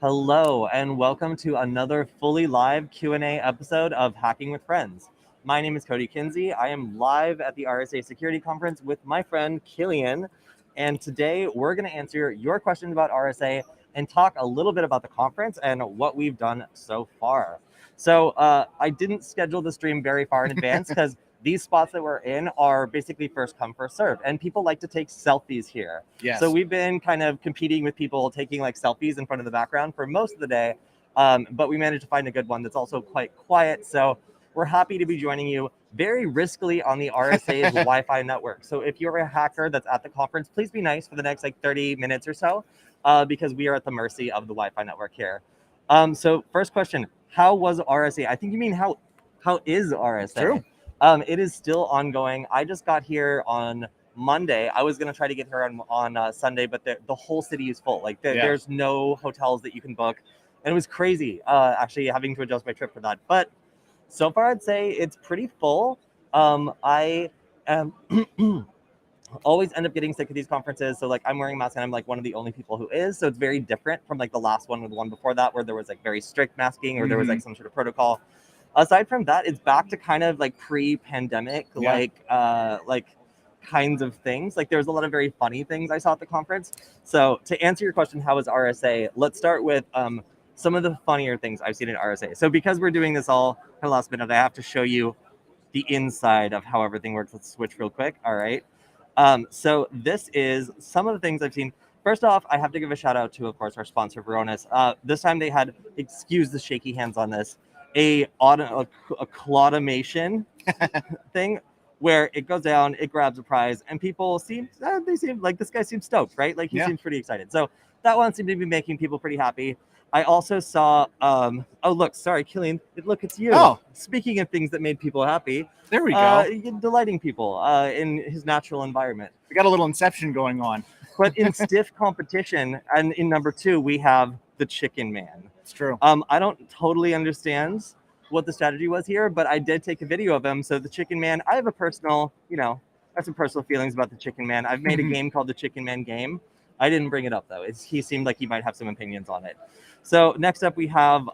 Hello and welcome to another fully live Q&A episode of Hacking with Friends. My name is Kody Kinzie. I am live at the RSA Security Conference with my friend Killian, and today we're going to answer your questions about RSA and talk a little bit about the conference and what we've done so far. So I didn't schedule the stream very far in advance because these spots that we're in are basically first come, first serve, and people like to take selfies here. Yes. So we've been kind of competing with people taking like selfies in front of the background for most of the day, but we managed to find a good one that's also quite quiet. So we're happy to be joining you very riskily on the RSA's Wi-Fi network. So if you're a hacker that's at the conference, please be nice for the next like 30 minutes or so, because we are at the mercy of the Wi-Fi network here. So first question, how was RSA? I think you mean how is RSA? True. It is still ongoing. I just got here on Monday. I was going to try to get here on Sunday, but the whole city is full. Like there's no hotels that you can book. And it was crazy actually having to adjust my trip for that. But so far, I'd say it's pretty full. I always end up getting sick of these conferences. So like I'm wearing a mask and I'm like one of the only people who is. So it's very different from like the last one or the one before that where there was like very strict masking or there was like some sort of protocol. Aside from that, it's back to kind of like pre-pandemic, like kinds of things. Like there's a lot of very funny things I saw at the conference. So to answer your question, how was RSA? Let's start with some of the funnier things I've seen in RSA. So because we're doing this all kind of last minute, I have to show you the inside of how everything works. Let's switch real quick. All right. So this is some of the things I've seen. First off, I have to give a shout out to, of course, our sponsor, Varonis. This time they had, excuse the shaky hands on this, a claudimation thing where it goes down, it grabs a prize, and people seem like this guy seems stoked, right? Like he seems pretty excited. So that one seemed to be making people pretty happy. I also saw, oh, look, sorry, Killian, look, it's you. Oh. Speaking of things that made people happy. There we go. Delighting people in his natural environment. We got a little Inception going on. But in stiff competition, and in number 2, we have the Chicken Man. It's true. I don't totally understand what the strategy was here, but I did take a video of him. So the Chicken Man, I have a personal, I have some personal feelings about the Chicken Man. I've made a game called the Chicken Man game. I didn't bring it up though. He seemed like he might have some opinions on it. So next up we have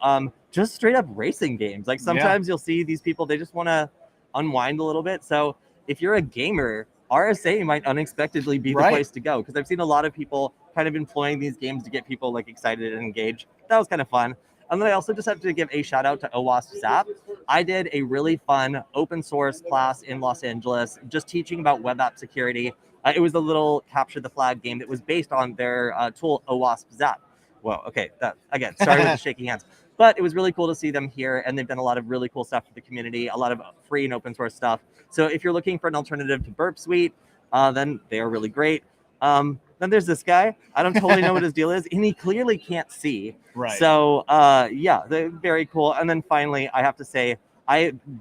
just straight up racing games. Like sometimes you'll see these people, they just want to unwind a little bit. So if you're a gamer, RSA might unexpectedly be the place to go, because I've seen a lot of people kind of employing these games to get people like excited and engaged. That was kind of fun. And then I also just have to give a shout out to OWASP Zap. I did a really fun open source class in Los Angeles, just teaching about web app security. It was a little capture the flag game that was based on their tool OWASP Zap. Whoa, okay, that again, sorry with the shaking hands. But it was really cool to see them here, and they've done a lot of really cool stuff for the community, a lot of free and open source stuff. So if you're looking for an alternative to Burp Suite, then they are really great. Then there's this guy. I don't totally know what his deal is, and he clearly can't see. Right. So yeah, they're very cool. And then finally, I have to say,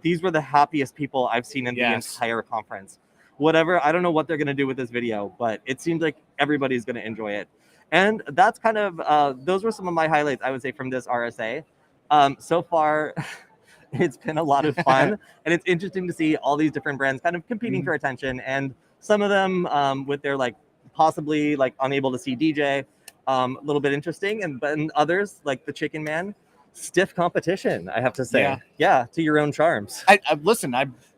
these were the happiest people I've seen in the entire conference. Whatever, I don't know what they're gonna do with this video, but it seems like everybody's gonna enjoy it. And that's kind of, those were some of my highlights, I would say, from this RSA. So far, it's been a lot of fun, and it's interesting to see all these different brands kind of competing for attention, and some of them with their like possibly like unable to see DJ, a little bit interesting, and but others like the Chicken Man, stiff competition, I have to say. Yeah, to your own charms. Listen,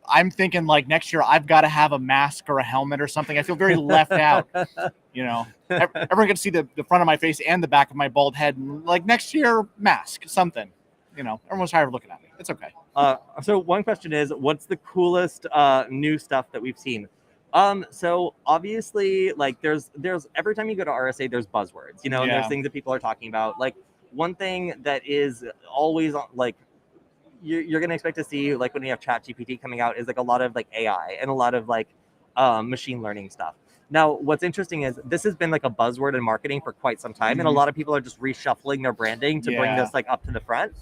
I'm thinking like next year I've got to have a mask or a helmet or something. I feel very left out. Everyone can see the front of my face and the back of my bald head. And like next year, mask, something. Everyone's tired of looking at me. It's okay. So one question is, what's the coolest new stuff that we've seen? So obviously, like there's every time you go to RSA, there's buzzwords, and there's things that people are talking about. Like one thing that is always like you're gonna expect to see, like when you have ChatGPT coming out, is like a lot of like AI and a lot of like machine learning stuff. Now, what's interesting is this has been like a buzzword in marketing for quite some time, and a lot of people are just reshuffling their branding to bring this like up to the front.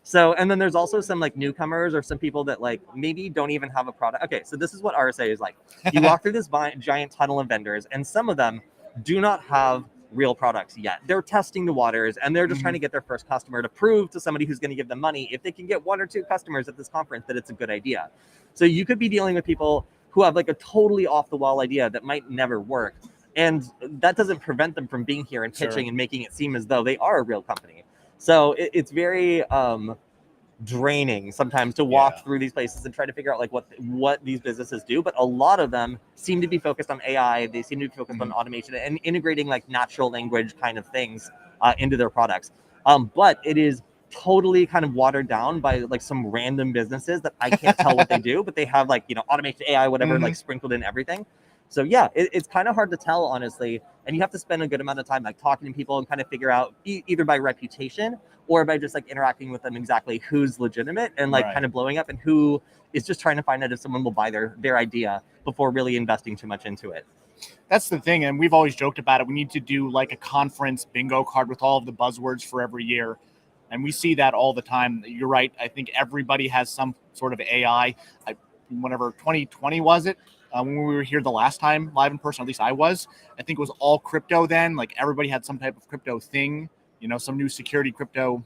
So, and then there's also some like newcomers or some people that like maybe don't even have a product. Okay, so this is what RSA is like. You walk through this giant tunnel of vendors, and some of them do not have real products yet. They're testing the waters, and they're just trying to get their first customer to prove to somebody who's going to give them money, if they can get 1 or 2 customers at this conference, that it's a good idea. So you could be dealing with people who have like a totally off the wall idea that might never work. And that doesn't prevent them from being here and pitching and making it seem as though they are a real company. So it's very draining sometimes to walk through these places and try to figure out like what these businesses do. But a lot of them seem to be focused on AI. They seem to be focused on automation and integrating like natural language kind of things into their products. But it is totally kind of watered down by like some random businesses that I can't tell what they do, but they have like, you know, automation, AI, whatever, like sprinkled in everything. So yeah, it's kind of hard to tell, honestly. And you have to spend a good amount of time like talking to people and kind of figure out either by reputation or by just like interacting with them exactly who's legitimate and like kind of blowing up and who is just trying to find out if someone will buy their idea before really investing too much into it. That's the thing, and we've always joked about it. We need to do like a conference bingo card with all of the buzzwords for every year, and we see that all the time. You're right. I think everybody has some sort of AI. Whenever 2020 was it, when we were here the last time live in person, at least I was. I think it was all crypto then. Like everybody had some type of crypto thing, you know, some new security crypto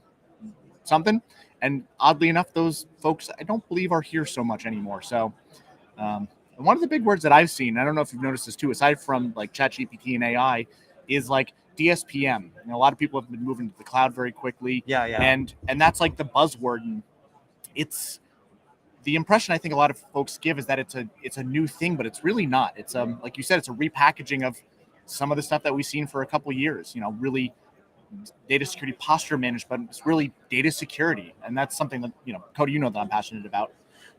something. And oddly enough, those folks I don't believe are here so much anymore. So one of the big words that I've seen, I don't know if you've noticed this too, aside from like ChatGPT and AI, is like DSPM. You know, a lot of people have been moving to the cloud very quickly. Yeah. And that's like the buzzword. And it's the impression I think a lot of folks give is that it's a new thing, but it's really not. It's like you said, it's a repackaging of some of the stuff that we've seen for a couple of years. You know, really data security posture management, but it's really data security, and that's something that, you know, Kody, you know, that I'm passionate about.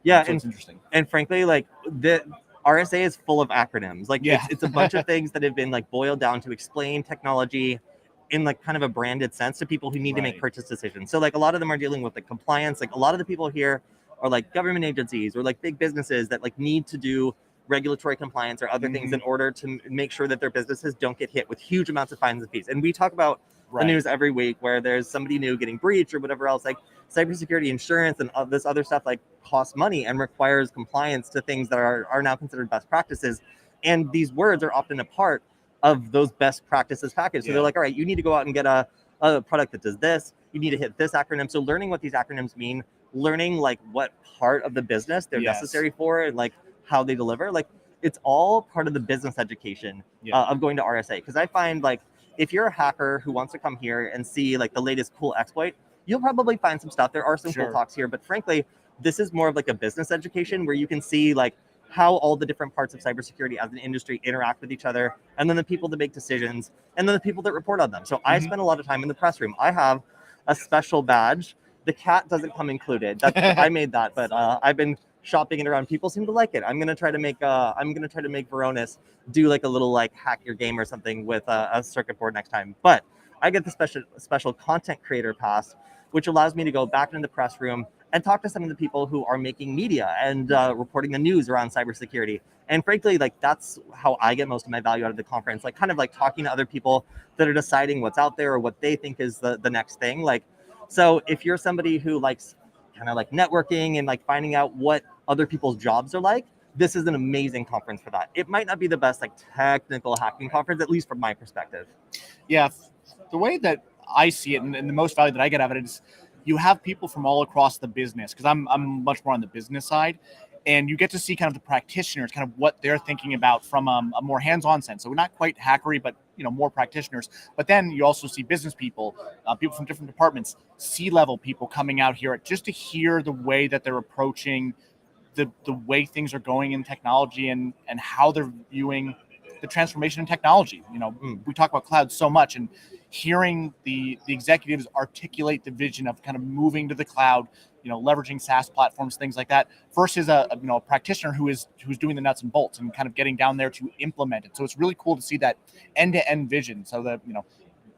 Yeah, so it's interesting. And frankly, like the RSA is full of acronyms. Like it's a bunch of things that have been like boiled down to explain technology in like kind of a branded sense to people who need to make purchase decisions. So like a lot of them are dealing with like compliance. Like a lot of the people here are like government agencies or like big businesses that like need to do regulatory compliance or other things in order to make sure that their businesses don't get hit with huge amounts of fines and fees. And we talk about the news every week where there's somebody new getting breached or whatever else. Like cybersecurity insurance and this other stuff like costs money and requires compliance to things that are now considered best practices. And these words are often a part of those best practices package. So they're like, all right, you need to go out and get a product that does this. You need to hit this acronym. So learning what these acronyms mean, learning like what part of the business they're necessary for and like how they deliver, like it's all part of the business education of going to RSA. Because I find like if you're a hacker who wants to come here and see like the latest cool exploit, you'll probably find some stuff. There are some cool talks here, but frankly, this is more of like a business education where you can see like how all the different parts of cybersecurity as an industry interact with each other, and then the people that make decisions, and then the people that report on them. So I spend a lot of time in the press room. I have a special badge. The cat doesn't come included. I made that, but I've been shopping it around. People seem to like it. I'm gonna try to make Varonis do like a little like hack your game or something with a circuit board next time. But I get the special content creator pass, which allows me to go back into the press room and talk to some of the people who are making media and reporting the news around cybersecurity. And frankly, like that's how I get most of my value out of the conference, like kind of like talking to other people that are deciding what's out there or what they think is the next thing. Like, so if you're somebody who likes kind of like networking and like finding out what other people's jobs are like, this is an amazing conference for that. It might not be the best like technical hacking conference, at least from my perspective. Yeah, the way that I see it and the most value that I get out of it is you have people from all across the business, because I'm much more on the business side, and you get to see kind of the practitioners, kind of what they're thinking about from a more hands-on sense. So not quite hackery, but you know, more practitioners. But then you also see business people, people from different departments, C-level people coming out here just to hear the way that they're approaching the way things are going in technology and how they're viewing the transformation in technology. You know, we talk about cloud so much, and hearing the executives articulate the vision of kind of moving to the cloud, you know, leveraging SaaS platforms, things like that, versus a practitioner who's doing the nuts and bolts and kind of getting down there to implement it. So it's really cool to see that end-to-end vision. So that, you know,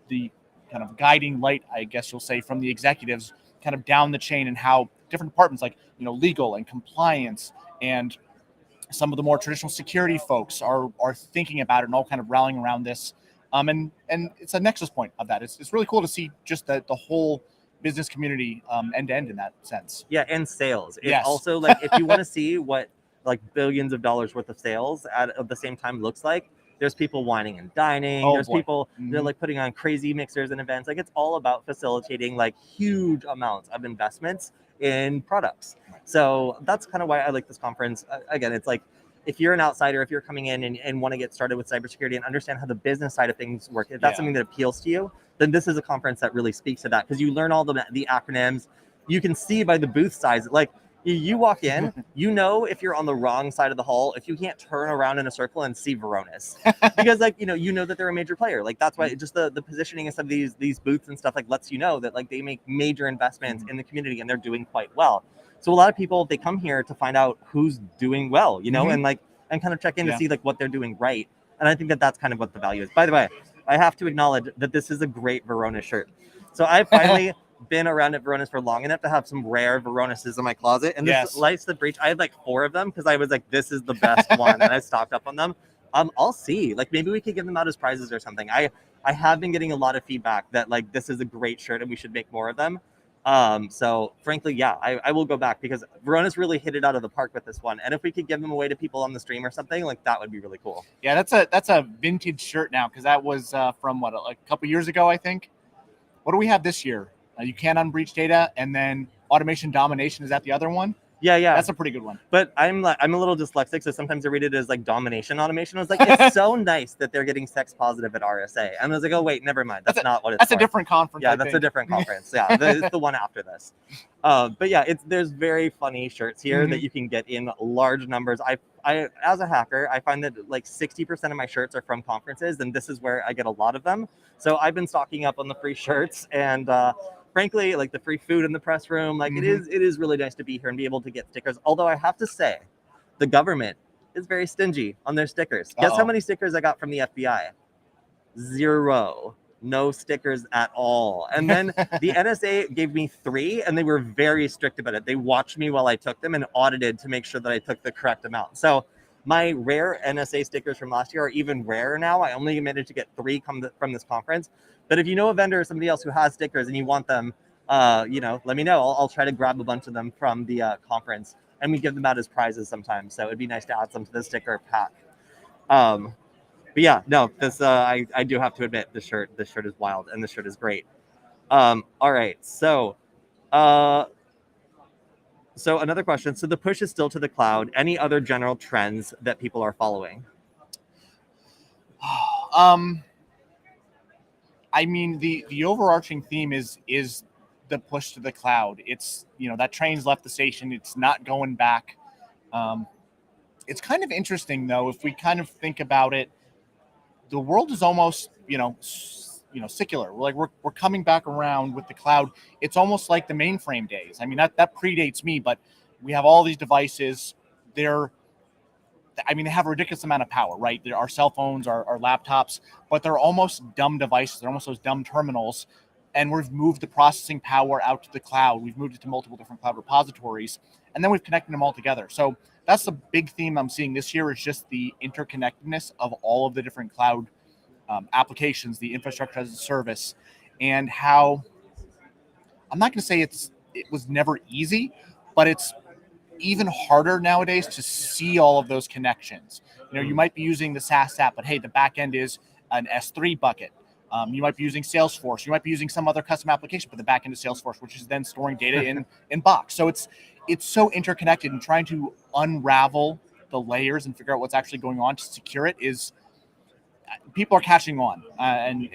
the kind of guiding light, I guess you'll say, from the executives kind of down the chain, and how different departments like, you know, legal and compliance and some of the more traditional security folks are thinking about it and all kind of rallying around this. And it's a nexus point of that. It's really cool to see just the whole business community end to end in that sense. Yeah, and sales. It's also like if you want to see what like billions of dollars worth of sales at the same time looks like, there's people whining and dining. There's people they're like putting on crazy mixers and events. Like it's all about facilitating like huge amounts of investments in products. So that's kind of why I like this conference. Again, it's like if you're an outsider, if you're coming in and want to get started with cybersecurity and understand how the business side of things work, if that's something that appeals to you, then this is a conference that really speaks to that, because you learn all the acronyms. You can see by the booth size, like you walk in, you know if you're on the wrong side of the hall if you can't turn around in a circle and see Varonis, because like you know that they're a major player. Like that's why just the positioning of some of these booths and stuff like lets you know that like they make major investments in the community and they're doing quite well. So a lot of people, they come here to find out who's doing well, you know, and kind of check in to see like what they're doing right. And I think that that's kind of what the value is. By the way, I have to acknowledge that this is a great Varonis shirt. So I finally been around at Varonis for long enough to have some rare Varonises in my closet. And this Lights the Breach, I had like 4 of them because I was like, this is the best one. And I stocked up on them. I'll see. Like maybe we could give them out as prizes or something. I have been getting a lot of feedback that like this is a great shirt and we should make more of them. So frankly, yeah, I will go back because Varonis really hit it out of the park with this one. And if we could give them away to people on the stream or something, like that would be really cool. Yeah, that's a vintage shirt now, because that was from what, like a couple years ago, I think. What do we have this year? You can't unbreach data, and then automation domination. Is that the other one? Yeah. That's a pretty good one. But I'm a little dyslexic, so sometimes I read it as like domination automation. I was like, it's so nice that they're getting sex positive at RSA. And I was like, oh wait, never mind. That's not what it's That's for. A different conference. Yeah, that's a different conference. Yeah, it's the one after this. But yeah, there's very funny shirts here that you can get in large numbers. I as a hacker, I find that like 60% of my shirts are from conferences, and this is where I get a lot of them. So I've been stocking up on the free shirts, and frankly, like the free food in the press room, like it is really nice to be here and be able to get stickers. Although I have to say, the government is very stingy on their stickers. Guess how many stickers I got from the FBI? 0. No stickers at all. And then the NSA gave me 3, and they were very strict about it. They watched me while I took them and audited to make sure that I took the correct amount. So my rare NSA stickers from last year are even rarer now. I only managed to get 3 from this conference. But if you know a vendor or somebody else who has stickers and you want them, let me know. I'll try to grab a bunch of them from the conference, and we give them out as prizes sometimes. So it'd be nice to add some to the sticker pack. But yeah, no, this I do have to admit, this shirt is wild, and this shirt is great. All right, so another question. So the push is still to the cloud. Any other general trends that people are following? I mean, the overarching theme is the push to the cloud. It's, that train's left the station. It's not going back. It's kind of interesting, though, if we kind of think about it. The world is almost, secular. We're coming back around with the cloud. It's almost like the mainframe days. I mean, that predates me, but we have all these devices. They have a ridiculous amount of power, right? Our cell phones, our laptops, but they're almost dumb devices. They're almost those dumb terminals. And we've moved the processing power out to the cloud. We've moved it to multiple different cloud repositories, and then we've connected them all together. So that's the big theme I'm seeing this year, is just the interconnectedness of all of the different cloud applications, the infrastructure as a service, and how, I'm not going to say it was never easy, but it's even harder nowadays to see all of those connections. You might be using the SaaS app, but hey, the back end is an S3 bucket. You might be using Salesforce. You might be using some other custom application, but the back end is Salesforce, which is then storing data in Box. So it's so interconnected, and trying to unravel the layers and figure out what's actually going on to secure it is, people are catching on, and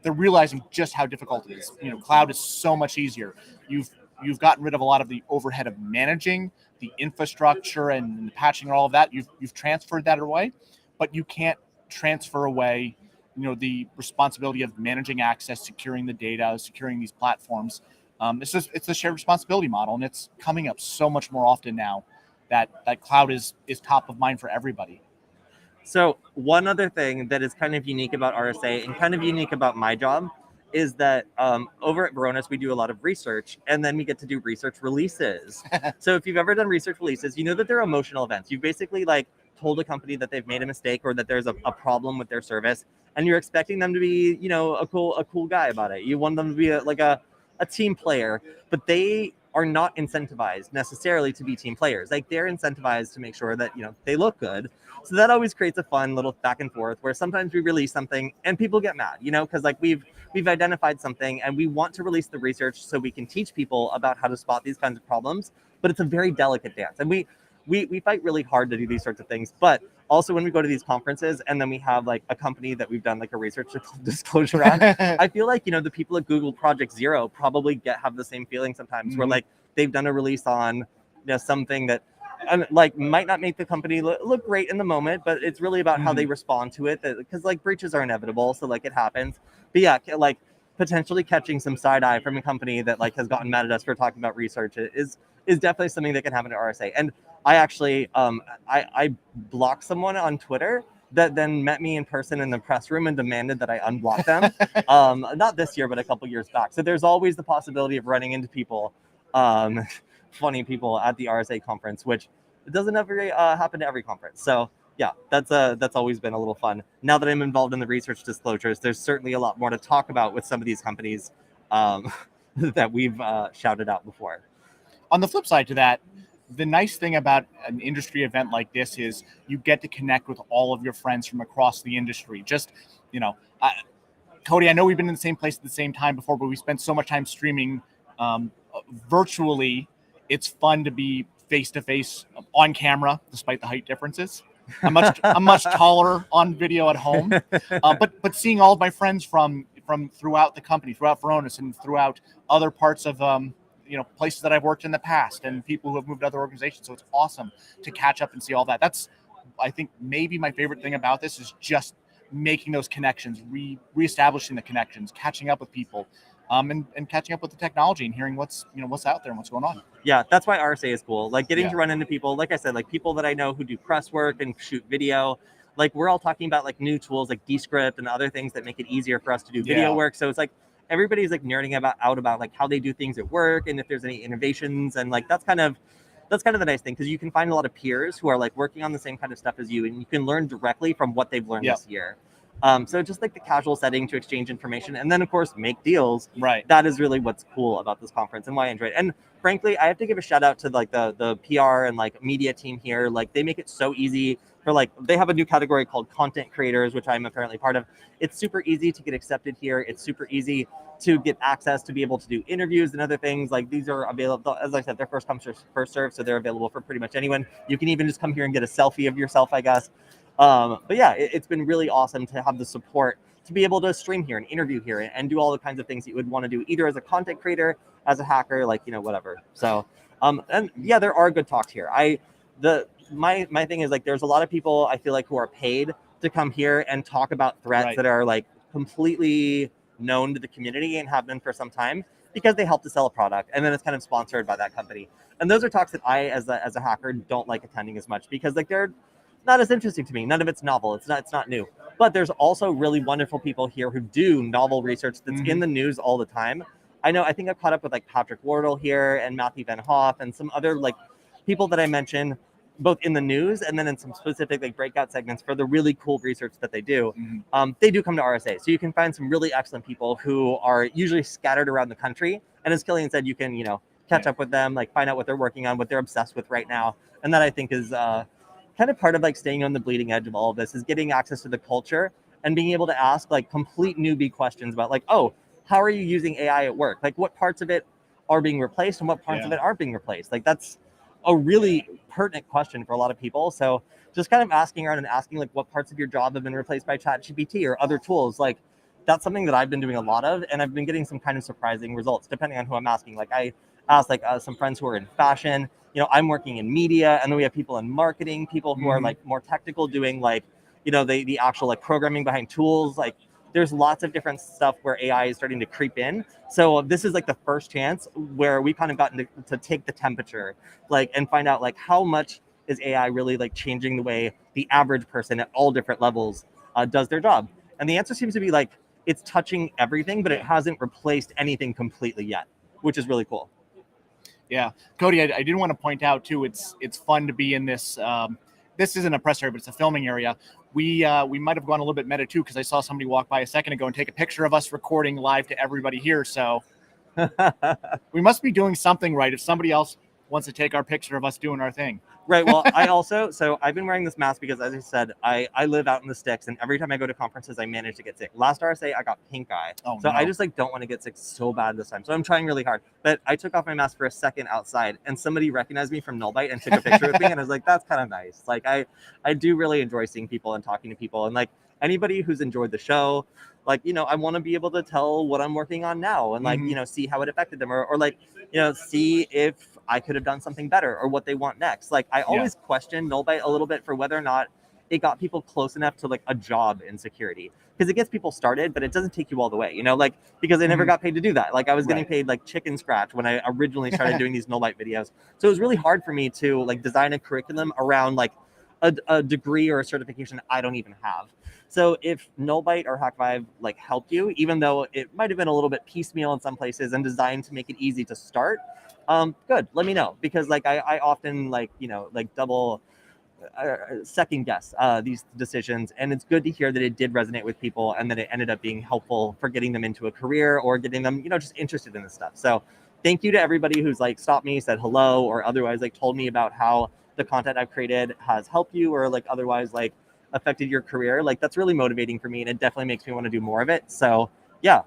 they're realizing just how difficult it is. Cloud is so much easier. You've gotten rid of a lot of the overhead of managing the infrastructure and the patching and all of that. You've transferred that away, but you can't transfer away the responsibility of managing access, securing the data, securing these platforms. It's a shared responsibility model, and it's coming up so much more often now that cloud is top of mind for everybody. So one other thing that is kind of unique about RSA and kind of unique about my job is that over at Varonis, we do a lot of research, and then we get to do research releases. So if you've ever done research releases, you know that they're emotional events. You've basically like told a company that they've made a mistake or that there's a problem with their service, and you're expecting them to be, a cool guy about it. You want them to be a team player, but they are not incentivized necessarily to be team players. Like they're incentivized to make sure that, they look good. So that always creates a fun little back and forth where sometimes we release something and people get mad, because like we've identified something and we want to release the research so we can teach people about how to spot these kinds of problems, but it's a very delicate dance. And we fight really hard to do these sorts of things. But also when we go to these conferences and then we have like a company that we've done like a research disclosure on, I feel like, the people at Google Project Zero probably have the same feeling sometimes where like they've done a release on something that like might not make the company look great in the moment, but it's really about how they respond to it, because like breaches are inevitable, so like it happens. But yeah, like potentially catching some side eye from a company that like has gotten mad at us for talking about research is definitely something that can happen at RSA. And I actually I blocked someone on Twitter that then met me in person in the press room and demanded that I unblock them. Not this year, but a couple years back. So there's always the possibility of running into people, funny people at the RSA conference, which it doesn't ever happen to every conference. So yeah, that's always been a little fun. Now that I'm involved in the research disclosures, there's certainly a lot more to talk about with some of these companies that we've shouted out before. On the flip side to that, the nice thing about an industry event like this is you get to connect with all of your friends from across the industry. Just, Kody, I know we've been in the same place at the same time before, but we spent so much time streaming virtually. It's fun to be face-to-face on camera, despite the height differences. I'm much taller on video at home, but seeing all of my friends from throughout the company, throughout Varonis, and throughout other parts of places that I've worked in the past, and people who have moved to other organizations. So it's awesome to catch up and see all that. That's, I think, maybe my favorite thing about this is just making those connections, reestablishing the connections, catching up with people, and catching up with the technology and hearing what's out there and what's going on. Yeah, that's why RSA is cool. Like getting to run into people, like I said, like people that I know who do press work and shoot video. Like we're all talking about like new tools like Descript and other things that make it easier for us to do video work. So it's like everybody's like nerding out about like how they do things at work and if there's any innovations, and like that's kind of the nice thing, because you can find a lot of peers who are like working on the same kind of stuff as you, and you can learn directly from what they've learned this year. So just like the casual setting to exchange information and then of course make deals. Right. That is really what's cool about this conference and why I enjoy it. And frankly, I have to give a shout out to like the PR and like media team here. Like they make it so easy for like, they have a new category called content creators, which I'm apparently part of. It's super easy to get accepted here. It's super easy to get access to be able to do interviews and other things. Like these are available, as I said, they're first come, first serve. So they're available for pretty much anyone. You can even just come here and get a selfie of yourself, I guess. But yeah, it's been really awesome to have the support to be able to stream here and interview here and do all the kinds of things that you would want to do either as a content creator, as a hacker, like, whatever. So, and yeah, there are good talks here. My thing is like, there's a lot of people I feel like who are paid to come here and talk about threats that are like completely known to the community and have been for some time because they help to sell a product. And then it's kind of sponsored by that company. And those are talks that I, as a hacker, don't like attending as much because like they're not as interesting to me. None of it's novel. It's not new. But there's also really wonderful people here who do novel research that's in the news all the time. I think I've caught up with like Patrick Wardle here and Matthew Van Hoff and some other like people that I mentioned, both in the news and then in some specific like breakout segments for the really cool research that they do. They do come to RSA. So you can find some really excellent people who are usually scattered around the country. And as Killian said, you can, catch up with them, like find out what they're working on, what they're obsessed with right now. And that I think is kind of part of like staying on the bleeding edge of all of this is getting access to the culture and being able to ask like complete newbie questions about like, oh, how are you using AI at work? Like what parts of it are being replaced and what parts of it aren't being replaced? Like that's a really pertinent question for a lot of people. So just kind of asking around and asking like what parts of your job have been replaced by ChatGPT or other tools, like that's something that I've been doing a lot of, and I've been getting some kind of surprising results depending on who I'm asking. Like I asked like some friends who are in fashion, I'm working in media, and then we have people in marketing, people who are like more technical doing like, the actual like programming behind tools. Like there's lots of different stuff where AI is starting to creep in. So this is like the first chance where we kind of gotten to take the temperature, like, and find out like how much is AI really like changing the way the average person at all different levels does their job. And the answer seems to be like, it's touching everything, but it hasn't replaced anything completely yet, which is really cool. Yeah, Kody, I did want to point out too. It's fun to be in this. This isn't a press area, but it's a filming area. We might have gone a little bit meta too, because I saw somebody walk by a second ago and take a picture of us recording live to everybody here. So we must be doing something right. If somebody else wants to take our picture of us doing our thing. Right. Well, so I've been wearing this mask because, as I said, I live out in the sticks, and every time I go to conferences, I manage to get sick. Last RSA, I got pink eye. Oh, so no. I just don't want to get sick so bad this time. So I'm trying really hard. But I took off my mask for a second outside, and somebody recognized me from Nullbyte and took a picture with me, and I was like, that's kind of nice. I do really enjoy seeing people and talking to people, and anybody who's enjoyed the show, I want to be able to tell what I'm working on now and see how it affected them or see if I could have done something better or what they want next. I always question Nullbyte a little bit for whether or not it got people close enough to a job in security, because it gets people started, but it doesn't take you all the way, because I never got paid to do that. I was getting paid chicken scratch when I originally started doing these Nullbyte videos. So it was really hard for me to design a curriculum around a degree or a certification I don't even have. So if Nullbyte or Hack5 helped you, even though it might have been a little bit piecemeal in some places and designed to make it easy to start, good, let me know, because I often double second guess these decisions, and it's good to hear that it did resonate with people and that it ended up being helpful for getting them into a career or getting them just interested in this stuff. So thank you to everybody who's stopped me, said hello, or otherwise told me about how the content I've created has helped you or otherwise affected your career. That's really motivating for me, and it definitely makes me want to do more of it. So yeah,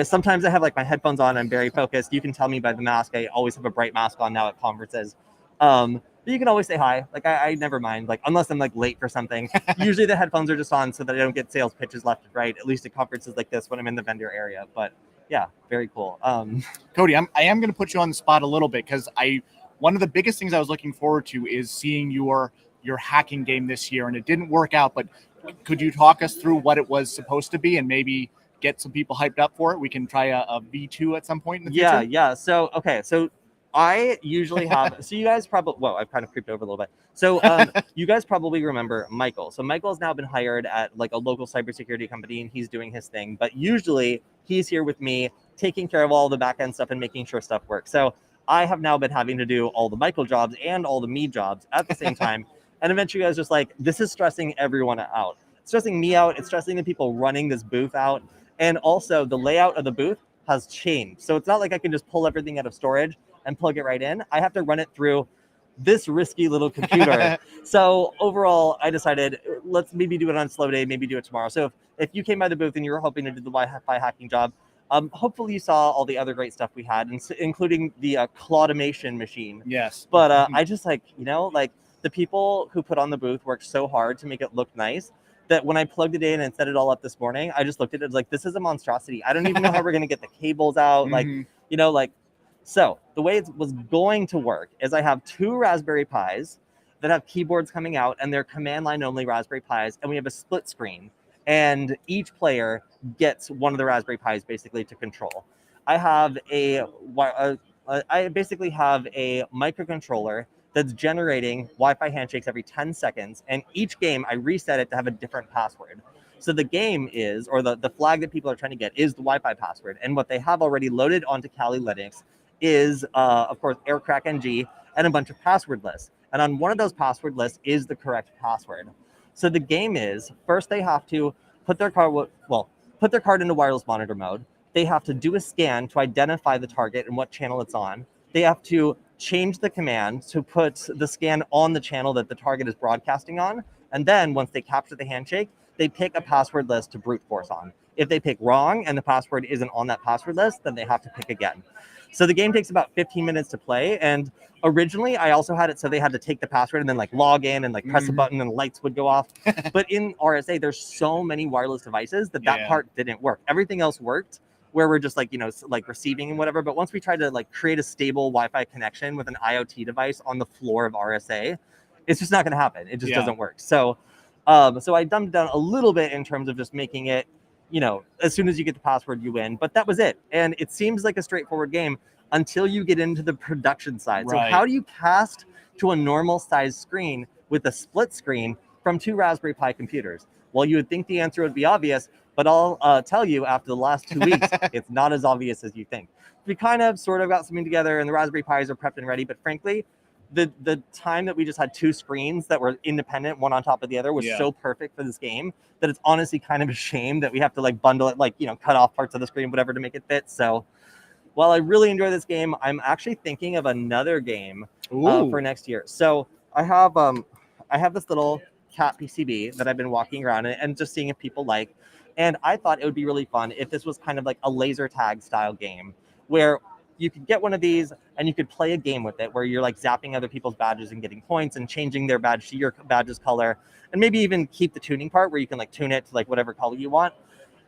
sometimes I have my headphones on, I'm very focused. You can tell me by the mask. I always have a bright mask on now at conferences. But you can always say hi. I never mind, unless I'm late for something. Usually the headphones are just on so that I don't get sales pitches left and right, at least at conferences like this when I'm in the vendor area. But yeah, very cool. Cody, I am going to put you on the spot a little bit, because one of the biggest things I was looking forward to is seeing your hacking game this year, and it didn't work out, but could you talk us through what it was supposed to be and maybe get some people hyped up for it? We can try a V2 at some point in the future. Yeah. So I usually have, so you guys probably, well, I've kind of creeped over a little bit. So you guys probably remember Michael. So Michael's now been hired at a local cybersecurity company, and he's doing his thing. But usually he's here with me, taking care of all the back end stuff and making sure stuff works. So I have now been having to do all the Michael jobs and all the me jobs at the same time. And eventually I was just this is stressing everyone out. It's stressing me out. It's stressing the people running this booth out. And also the layout of the booth has changed. So it's not I can just pull everything out of storage and plug it right in. I have to run it through this risky little computer. So overall, I decided, let's maybe do it on a slow day, maybe do it tomorrow. So if you came by the booth and you were hoping to do the Wi-Fi hacking job, hopefully you saw all the other great stuff we had, including the Claudimation machine. Yes. But I just the people who put on the booth worked so hard to make it look nice that when I plugged it in and set it all up this morning, I just looked at it this is a monstrosity. I don't even know how we're going to get the cables out. So the way it was going to work is I have 2 Raspberry Pis that have keyboards coming out, and they're command line only Raspberry Pis, and we have a split screen, and each player gets one of the Raspberry Pis basically to control. I have I basically have a microcontroller that's generating Wi-Fi handshakes every 10 seconds. And each game, I reset it to have a different password. So the game is, or the flag that people are trying to get is the Wi-Fi password. And what they have already loaded onto Kali Linux is, of course, AirCrackNG and a bunch of password lists. And on one of those password lists is the correct password. So the game is, first they have to put their card into wireless monitor mode. They have to do a scan to identify the target and what channel it's on. They have to change the command to put the scan on the channel that the target is broadcasting on. And then once they capture the handshake, they pick a password list to brute force on. If they pick wrong and the password isn't on that password list, then they have to pick again. So the game takes about 15 minutes to play. And originally I also had it so they had to take the password and then log in and press a button and the lights would go off. But in RSA, there's so many wireless devices that part didn't work. Everything else worked, where we're just receiving and whatever. But once we tried to create a stable Wi-Fi connection with an IoT device on the floor of RSA, it's just not going to happen. It just doesn't work. So I dumbed it down a little bit in terms of just making it, as soon as you get the password, you win. But that was it. And it seems like a straightforward game until you get into the production side. Right. So how do you cast to a normal size screen with a split screen from 2 Raspberry Pi computers? Well, you would think the answer would be obvious, but I'll tell you after the last 2 weeks, it's not as obvious as you think. We kind of sort of got something together and the Raspberry Pis are prepped and ready, but frankly, the time that we just had 2 screens that were independent, one on top of the other, was so perfect for this game that it's honestly kind of a shame that we have to bundle it, cut off parts of the screen, whatever, to make it fit. So while I really enjoy this game, I'm actually thinking of another game for next year. So I have this little cat PCB that I've been walking around and just seeing if people like. And I thought it would be really fun if this was kind of like a laser tag style game where you could get one of these and you could play a game with it where you're like zapping other people's badges and getting points and changing their badge to your badge's color, and maybe even keep the tuning part where you can like tune it to like whatever color you want.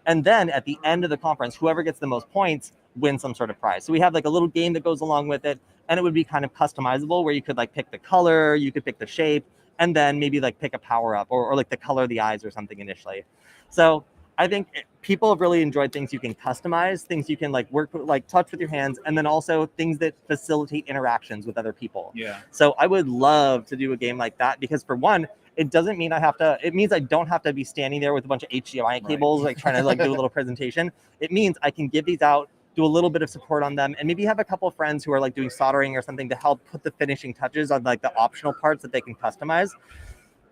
And then at the end of the conference, whoever gets the most points wins some sort of prize. So we have like a little game that goes along with it, and it would be kind of customizable where you could like pick the color, you could pick the shape, and then maybe like pick a power up or like the color of the eyes or something initially. So I think people have really enjoyed things you can customize, things you can like work with, like touch with your hands, and then also things that facilitate interactions with other people. Yeah. So I would love to do a game like that because for one, it doesn't mean it means I don't have to be standing there with a bunch of HDMI cables, like trying to like do a little presentation. It means I can give these out, do a little bit of support on them, and maybe have a couple of friends who are like doing soldering or something to help put the finishing touches on like the optional parts that they can customize.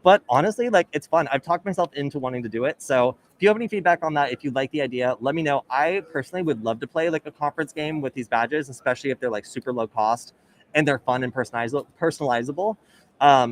But honestly, like it's fun. I've talked myself into wanting to do it. So if you have any feedback on that, if you like the idea, let me know. I personally would love to play like a conference game with these badges, especially if they're like super low cost and they're fun and personalizable.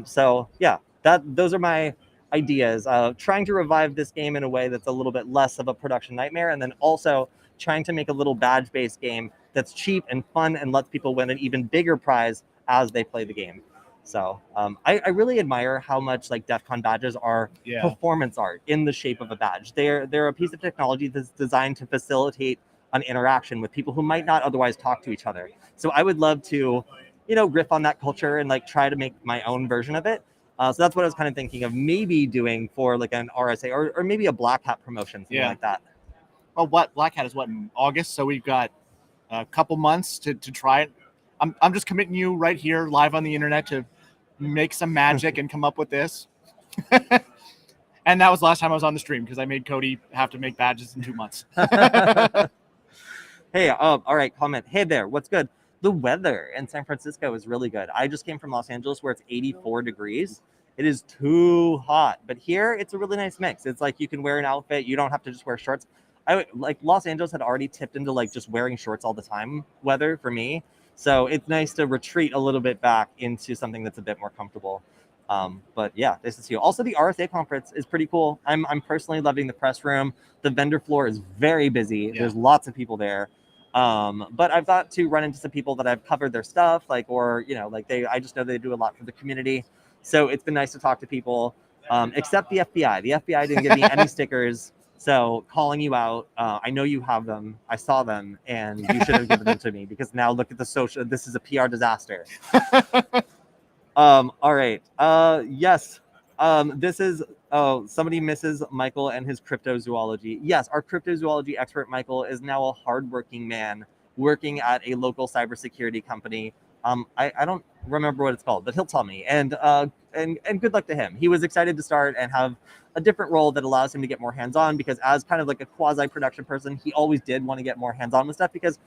So yeah, those are my ideas. Trying to revive this game in a way that's a little bit less of a production nightmare, and then also trying to make a little badge-based game that's cheap and fun and lets people win an even bigger prize as they play the game. So I really admire how much like DEF CON badges are performance art in the shape of a badge. They're a piece of technology that's designed to facilitate an interaction with people who might not otherwise talk to each other. So I would love to, riff on that culture and like try to make my own version of it. So that's what I was kind of thinking of maybe doing for like an RSA or maybe a Black Hat promotion, something like that. Well, Black Hat is in August, so we've got a couple months to try it. I'm just committing you right here live on the internet to make some magic and come up with this. And that was last time I was on the stream because I made Kody have to make badges in 2 months. Hey, all right, comment. Hey there, what's good? The weather in San Francisco is really good. I just came from Los Angeles where it's 84 degrees. It is too hot, but here it's a really nice mix. It's like you can wear an outfit. You don't have to just wear shorts. Like Los Angeles had already tipped into like just wearing shorts all the time weather for me. So it's nice to retreat a little bit back into something that's a bit more comfortable. But yeah, nice to see you. Also, the RSA conference is pretty cool. I'm personally loving the press room. The vendor floor is very busy. There's lots of people there. But I've got to run into some people that I've covered their stuff, I just know they do a lot for the community. So it's been nice to talk to people, except the FBI. The FBI didn't give me any stickers. So calling you out, I know you have them. I saw them, and you should have given them to me because now look at the social. This is a PR disaster. All right. Yes. This is somebody misses Michael and his cryptozoology. Yes, our cryptozoology expert Michael is now a hardworking man working at a local cybersecurity company. I don't remember what it's called, but he'll tell me. And good luck to him. He was excited to start and have a different role that allows him to get more hands-on because as kind of like a quasi-production person, he always did want to get more hands-on with stuff because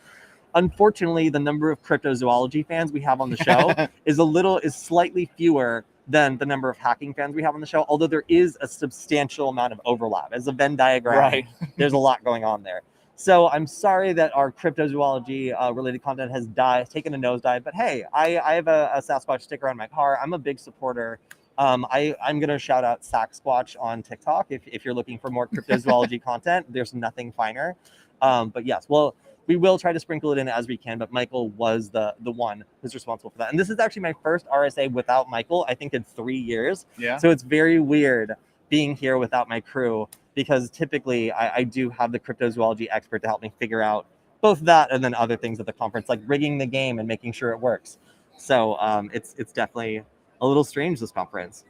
unfortunately, the number of cryptozoology fans we have on the show is slightly fewer than the number of hacking fans we have on the show, although there is a substantial amount of overlap. As a Venn diagram, there's a lot going on there. So I'm sorry that our cryptozoology related content has taken a nosedive, but hey, I have a Sasquatch sticker on my car. I'm a big supporter. I'm going to shout out Sasquatch on TikTok. If you're looking for more cryptozoology content, there's nothing finer. But yes, well, we will try to sprinkle it in as we can, but Michael was the one who's responsible for that. And this is actually my first RSA without Michael, I think in 3 years. Yeah. So it's very weird being here without my crew because typically I do have the cryptozoology expert to help me figure out both that and then other things at the conference, like rigging the game and making sure it works. So it's definitely a little strange, this conference.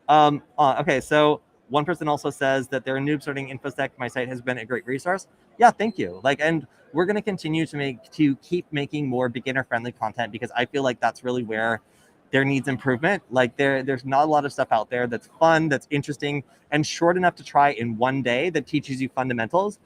Okay, so one person also says that they're a noob starting InfoSec. My site has been a great resource. Yeah, thank you. And we're going to continue to keep making more beginner-friendly content because I feel like that's really where there needs improvement. There's not a lot of stuff out there that's fun, that's interesting, and short enough to try in one day that teaches you fundamentals.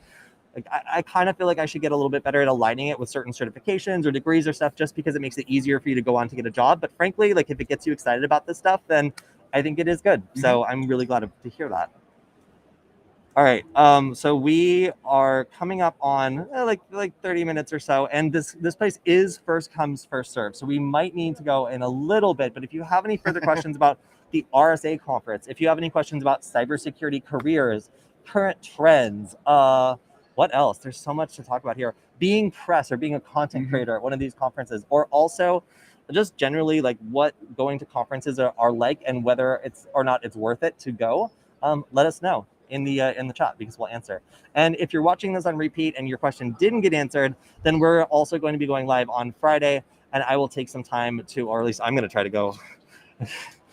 I kind of feel like I should get a little bit better at aligning it with certain certifications or degrees or stuff just because it makes it easier for you to go on to get a job. But frankly, if it gets you excited about this stuff, then I think it is good. So I'm really glad to hear that. All right. So we are coming up on like 30 minutes or so, and this place is first comes first serve. So we might need to go in a little bit. But if you have any further questions about the RSA conference, if you have any questions about cybersecurity careers, current trends, what else? There's so much to talk about here. Being press or being a content creator at one of these conferences, or also just generally like what going to conferences are like, and whether it's or not it's worth it to go. Let us know in the chat, because we'll answer. And if you're watching this on repeat and your question didn't get answered, then we're also going to be going live on Friday, and I will take some time to, or at least I'm going to try to go.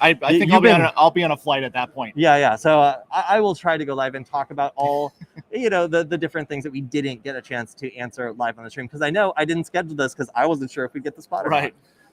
I think I'll be on a flight at that point. Yeah. So I will try to go live and talk about all, the different things that we didn't get a chance to answer live on the stream, because I know I didn't schedule this because I wasn't sure if we'd get the spot or not.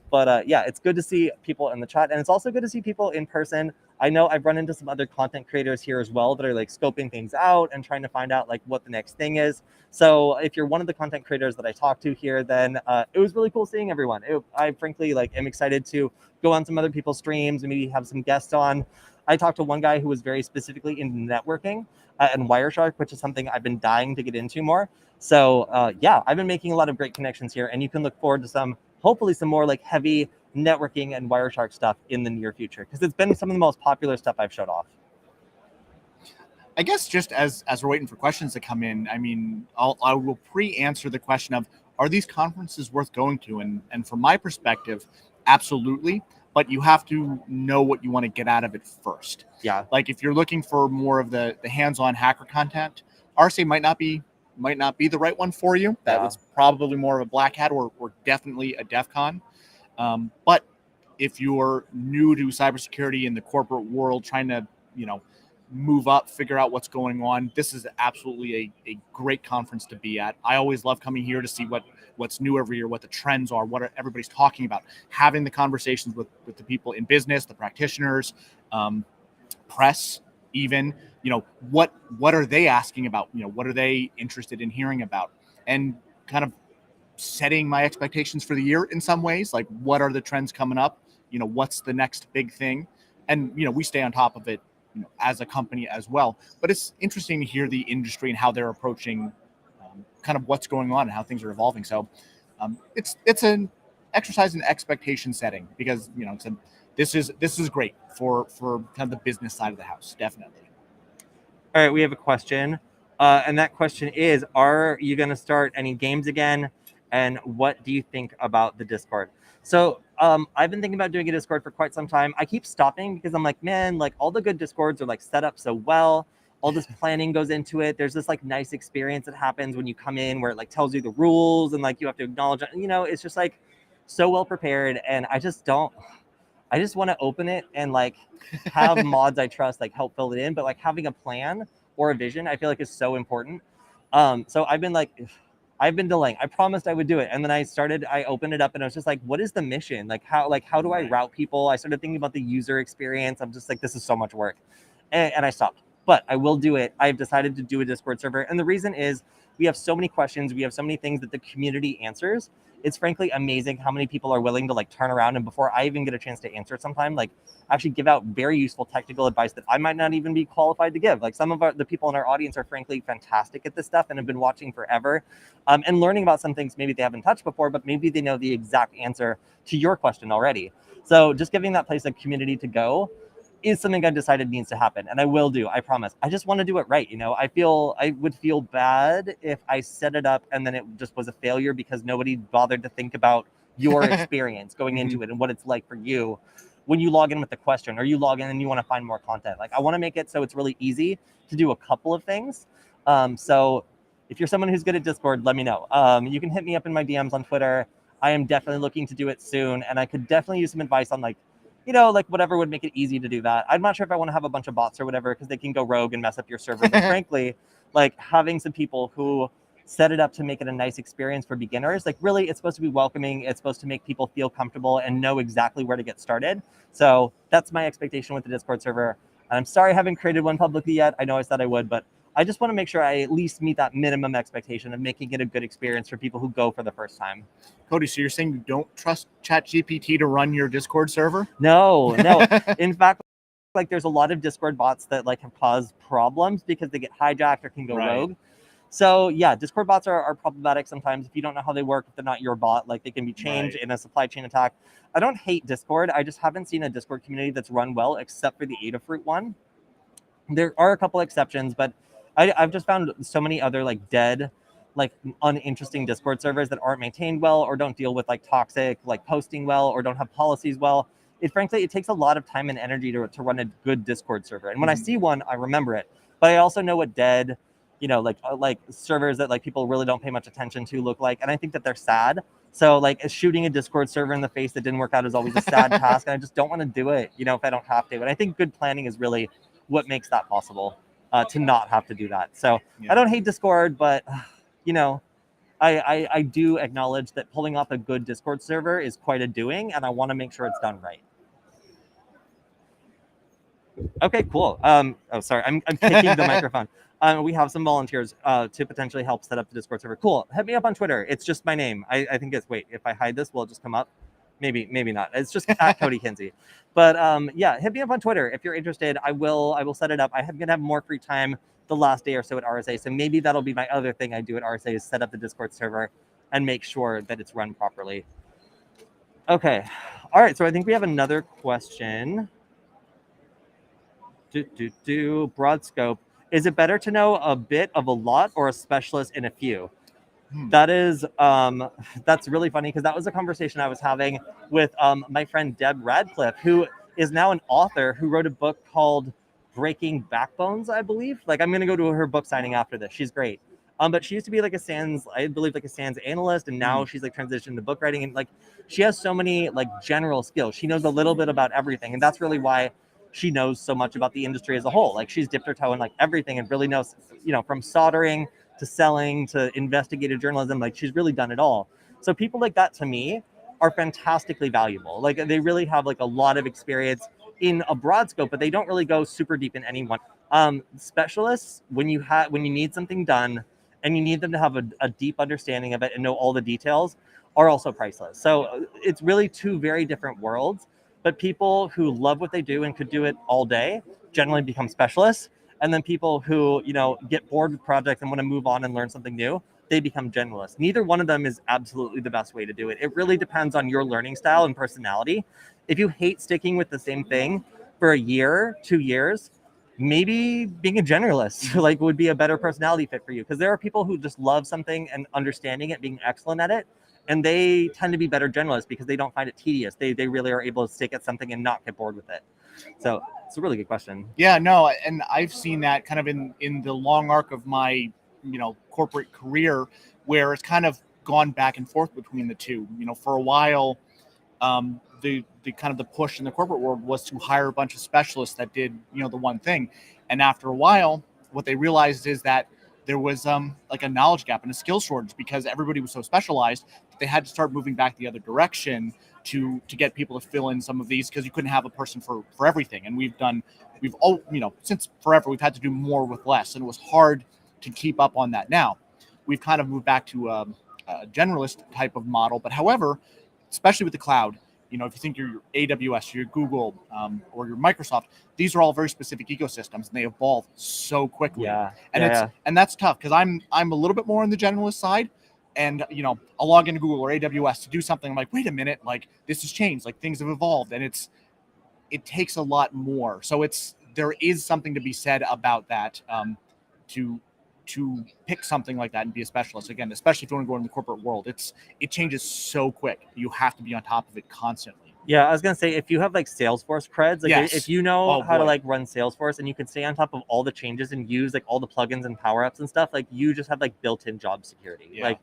But yeah, it's good to see people in the chat, and it's also good to see people in person. I know I've run into some other content creators here as well that are like scoping things out and trying to find out like what the next thing is. So if you're one of the content creators that I talked to here, then it was really cool seeing everyone. I frankly am excited to go on some other people's streams and maybe have some guests on. I talked to one guy who was very specifically into networking and Wireshark, which is something I've been dying to get into more. So yeah, I've been making a lot of great connections here, and you can look forward to hopefully some more like heavy networking and Wireshark stuff in the near future, because it's been some of the most popular stuff I've showed off. I guess just as we're waiting for questions to come in, I mean, I will pre-answer the question of, are these conferences worth going to? And from my perspective, absolutely. But you have to know what you want to get out of it first. Yeah. Like if you're looking for more of the hands-on hacker content, RSA might not be the right one for you. That was probably more of a black hat or definitely a DEF CON. But if you're new to cybersecurity in the corporate world, trying to, move up, figure out what's going on, this is absolutely a great conference to be at. I always love coming here to see what's new every year, what the trends are, what everybody's talking about, having the conversations with the people in business, the practitioners, press, even, what are they asking about? What are they interested in hearing about? And kind of setting my expectations for the year in some ways, like what are the trends coming up? What's the next big thing? And, we stay on top of it, as a company as well. But it's interesting to hear the industry and how they're approaching kind of what's going on and how things are evolving. So it's an exercise in expectation setting, because, this is great for kind of the business side of the house, definitely. All right, we have a question. And that question is, are you going to start any games again? And what do you think about the Discord? So I've been thinking about doing a Discord for quite some time. I keep stopping because I'm like, man, like all the good Discords are like set up so well. All this planning goes into it. There's this like nice experience that happens when you come in where it like tells you the rules and like you have to acknowledge it. It's just like so well prepared. And I just want to open it and like have mods I trust like help fill it in. But like having a plan or a vision, I feel like is so important. So I've been delaying. I promised I would do it. And then I opened it up and I was just like, what is the mission? Like how do I route people? I started thinking about the user experience. I'm just like, this is so much work. And I stopped, but I will do it. I've decided to do a Discord server. And the reason is we have so many questions. We have so many things that the community answers. It's frankly amazing how many people are willing to like turn around and before I even get a chance to answer it sometime, like actually give out very useful technical advice that I might not even be qualified to give. Like some of the people in our audience are frankly fantastic at this stuff and have been watching forever and learning about some things maybe they haven't touched before, but maybe they know the exact answer to your question already. So just giving that place a community to go is something I've decided needs to happen, and I will do, I promise. I just want to do it right. I would feel bad if I set it up and then it just was a failure because nobody bothered to think about your experience going into it and what it's like for you when you log in with the question or you log in and you want to find more content. Like I want to make it so it's really easy to do a couple of things. So if you're someone who's good at Discord, let me know. You can hit me up in my DMs on Twitter. I am definitely looking to do it soon, and I could definitely use some advice on like whatever would make it easy to do that. I'm not sure if I want to have a bunch of bots or whatever, because they can go rogue and mess up your server. But frankly, like having some people who set it up to make it a nice experience for beginners, like really it's supposed to be welcoming. It's supposed to make people feel comfortable and know exactly where to get started. So that's my expectation with the Discord server. And I'm sorry I haven't created one publicly yet. I know I said I would, but I just want to make sure I at least meet that minimum expectation of making it a good experience for people who go for the first time. Kody, so you're saying you don't trust ChatGPT to run your Discord server? No. In fact, like there's a lot of Discord bots that like have caused problems because they get hijacked or can go rogue. So yeah, Discord bots are problematic sometimes if you don't know how they work, if they're not your bot, like they can be changed in a supply chain attack. I don't hate Discord. I just haven't seen a Discord community that's run well except for the Adafruit one. There are a couple exceptions, but I've just found so many other like dead, like uninteresting Discord servers that aren't maintained well or don't deal with like toxic like posting well or don't have policies well. Frankly, it takes a lot of time and energy to run a good Discord server. And when I see one, I remember it. But I also know what dead, like servers that like people really don't pay much attention to look like. And I think that they're sad. So like shooting a Discord server in the face that didn't work out is always a sad task. And I just don't want to do it, if I don't have to. And I think good planning is really what makes that possible, to not have to do that. So I don't hate Discord, but I do acknowledge that pulling off a good Discord server is quite a doing, and I want to make sure it's done right. Okay, cool. Sorry, I'm kicking the microphone. We have some volunteers to potentially help set up the Discord server. Cool. Hit me up on Twitter. It's just my name. I think it's, wait, if I hide this, will it just come up? Maybe not. It's just at Kody Kinzie. But yeah, hit me up on Twitter if you're interested. I will set it up. I'm gonna have more free time the last day or so at RSA. So maybe that'll be my other thing I do at RSA is set up the Discord server and make sure that it's run properly. Okay. All right. So I think we have another question. Broad scope. Is it better to know a bit of a lot or a specialist in a few? That is, that's really funny because that was a conversation I was having with my friend Deb Radcliffe, who is now an author who wrote a book called Breaking Backbones, I believe. Like, I'm going to go to her book signing after this. She's great. But she used to be like a SANS, I believe, like a SANS analyst, and now she's like transitioned to book writing, and like she has so many like general skills. She knows a little bit about everything, and that's really why she knows so much about the industry as a whole. Like she's dipped her toe in like everything and really knows, from soldering to selling to investigative journalism. Like she's really done it all. So people like that to me are fantastically valuable. Like they really have like a lot of experience in a broad scope, but they don't really go super deep in any one. Specialists, when you need something done and you need them to have a deep understanding of it and know all the details, are also priceless. So it's really two very different worlds. But people who love what they do and could do it all day generally become specialists. And then people who, get bored with projects and want to move on and learn something new, they become generalists. Neither one of them is absolutely the best way to do it. It really depends on your learning style and personality. If you hate sticking with the same thing for a year, 2 years, maybe being a generalist like would be a better personality fit for you. Because there are people who just love something and understanding it, being excellent at it. And they tend to be better generalists because they don't find it tedious. They really are able to stick at something and not get bored with it. So it's a really good question. Yeah, no, and I've seen that kind of in the long arc of my, corporate career, where it's kind of gone back and forth between the two. For a while, the kind of the push in the corporate world was to hire a bunch of specialists that did, the one thing. And after a while, what they realized is that there was like a knowledge gap and a skill shortage because everybody was so specialized that they had to start moving back the other direction to get people to fill in some of these, because you couldn't have a person for everything. And we've all, since forever, we've had to do more with less, and it was hard to keep up on that. Now we've kind of moved back to a generalist type of model, but however, especially with the cloud, if you think your AWS, your Google, or your Microsoft, these are all very specific ecosystems, and they evolve so quickly. And that's tough because I'm a little bit more on the generalist side, and I'll log into Google or AWS to do something. I'm like, wait a minute, like this has changed, like things have evolved, and it takes a lot more. So there is something to be said about that, to pick something like that and be a specialist. Again, especially if you want to go in the corporate world, it changes so quick. You have to be on top of it constantly. Yeah, I was gonna say, if you have like Salesforce creds, like if you know how to like run Salesforce and you can stay on top of all the changes and use like all the plugins and power ups and stuff, like you just have like built-in job security. Like,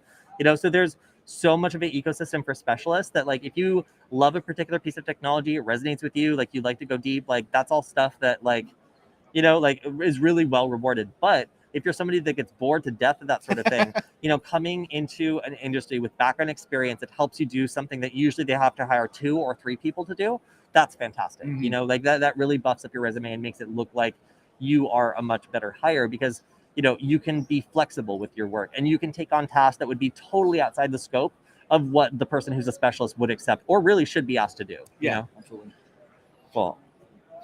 so there's so much of an ecosystem for specialists that like if you love a particular piece of technology, it resonates with you, like you like to go deep, like that's all stuff that like is really well rewarded. But if you're somebody that gets bored to death of that sort of thing, coming into an industry with background experience that helps you do something that usually they have to hire 2 or 3 people to do, that's fantastic. Like that really buffs up your resume and makes it look like you are a much better hire because, you can be flexible with your work and you can take on tasks that would be totally outside the scope of what the person who's a specialist would accept or really should be asked to do. Absolutely. Cool.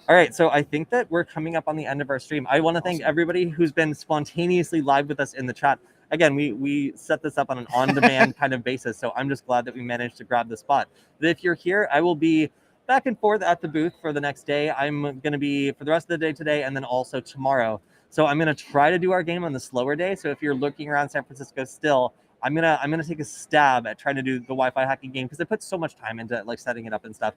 All right, so I think that we're coming up on the end of our stream. I want to thank everybody who's been spontaneously live with us in the chat. Again, we set this up on an on-demand kind of basis, so I'm just glad that we managed to grab the spot. But if you're here, I will be back and forth at the booth for the next day. I'm going to be for the rest of the day today and then also tomorrow. So I'm going to try to do our game on the slower day. So if you're looking around San Francisco still, I'm gonna take a stab at trying to do the Wi-Fi hacking game because I put so much time into like setting it up and stuff.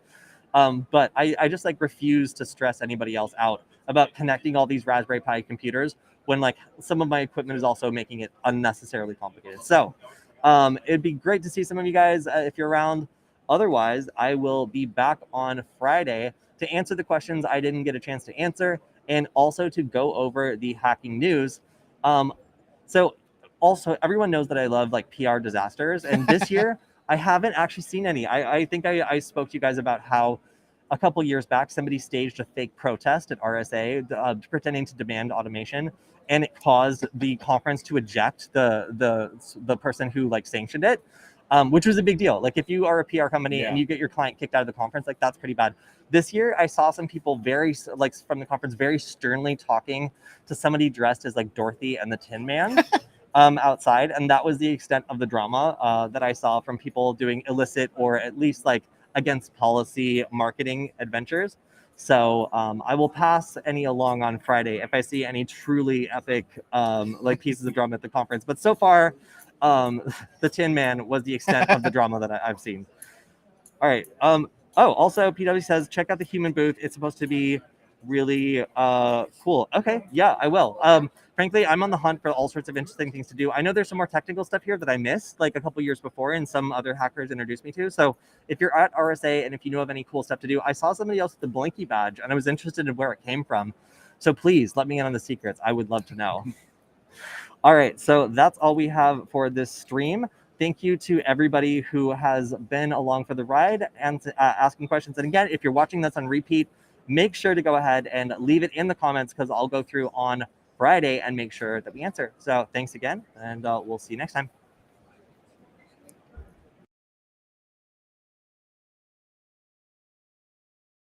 But I just like refuse to stress anybody else out about connecting all these Raspberry Pi computers when like some of my equipment is also making it unnecessarily complicated. So it'd be great to see some of you guys if you're around. Otherwise, I will be back on Friday to answer the questions I didn't get a chance to answer and also to go over the hacking news. So also everyone knows that I love like PR disasters, and this year I haven't actually seen any. I think I spoke to you guys about how a couple years back somebody staged a fake protest at RSA pretending to demand automation, and it caused the conference to eject the person who like sanctioned it, which was a big deal. Like if you are a PR company and you get your client kicked out of the conference, like that's pretty bad. This year I saw some people very like from the conference very sternly talking to somebody dressed as like Dorothy and the Tin Man. Outside, and that was the extent of the drama that I saw from people doing illicit or at least like against policy marketing adventures. So I will pass any along on Friday if I see any truly epic like pieces of drama at the conference. But so far, the Tin Man was the extent of the drama that I've seen. All right. Oh, also PW says check out the human booth. It's supposed to be really cool. Okay, yeah, I will. Frankly, I'm on the hunt for all sorts of interesting things to do. I know there's some more technical stuff here that I missed like a couple years before and some other hackers introduced me to. So if you're at RSA and if you know of any cool stuff to do, I saw somebody else with the Blinky badge and I was interested in where it came from. So please let me in on the secrets. I would love to know. All right, so that's all we have for this stream. Thank you to everybody who has been along for the ride and asking questions. And again, if you're watching this on repeat, make sure to go ahead and leave it in the comments because I'll go through on Friday and make sure that we answer. So thanks again, and we'll see you next time.